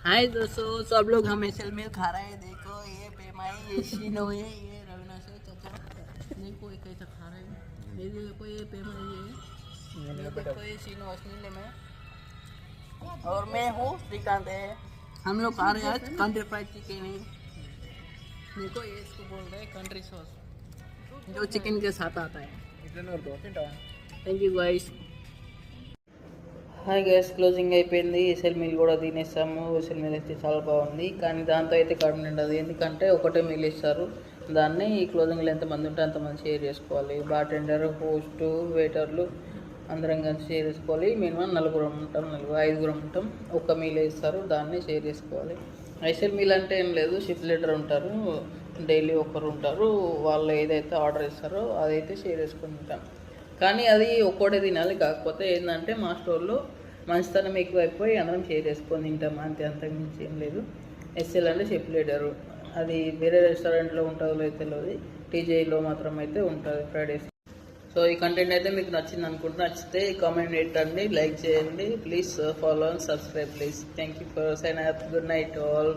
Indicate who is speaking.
Speaker 1: हाय दोस्तों, सब लोग हम एसल में खा रहे हैं। देखो ये पेमाई, ये शीनो है, ये रविना से चाचा। देखो ये कैसा खा रहे हैं। ये देखो ये पेमाई है, ये देखो ये शीनो असली में। और मैं हूँ श्रीकांत है। हम लोग खा रहे हैं आज कंट्री फ्राइड चिकन है। देखो ये इसको बोल रहे हैं कंट्री सॉस, जो चिकन के साथ आता है। Thank you guys. Hi guys, closing అయిపోయింది. ఎస్ఎల్ మీల్ కూడా తినేస్తాము. ఎస్ఎల్ మీల్ అయితే చాలా బాగుంది, కానీ దాంతో అయితే కడుపు నిండదు. ఎందుకంటే ఒకటే మీల్ ఇస్తారు. దాన్ని ఈ క్లోజింగ్లో ఎంతమంది ఉంటే అంతమంది షేర్ చేసుకోవాలి. బార్టెండర్, హోస్ట్, వెయిటర్లు అందరం కలిసి షేర్ చేసుకోవాలి. మినిమం నలుగురం ఉంటాం, ఐదుగురం ఉంటాం. ఒక్క మీల్ ఇస్తారు, దాన్ని షేర్ చేసుకోవాలి. ఎస్ఎల్ మీల్ అంటే ఏం లేదు, షిప్ లీడర్ ఉంటారు, డైలీ ఒకరు ఉంటారు. వాళ్ళు ఏదైతే ఆర్డర్ ఇస్తారో అదైతే షేర్ చేసుకుని ఉంటాం. కానీ అది ఒక్కటే తినాలి. కాకపోతే ఏంటంటే మా స్టోర్లో మంచితనం ఎక్కువైపోయి అందరం షేర్ చేసుకొని తింటాం, అంతే, అంతకు మించి ఏం లేదు. ఎస్ఎల్ అంటే షెఫ్ లీడరు. అది వేరే రెస్టారెంట్లో ఉంటుందో లేదో తెలియదు, టీజేలో మాత్రం అయితే ఉంటుంది ఫ్రైడేస్. సో ఈ కంటెంట్ అయితే మీకు నచ్చింది అనుకుంటున్నా. నచ్చితే కామెంట్ పెట్టండి, లైక్ చేయండి. Please follow and subscribe please. Thank you for sign up. Good night all.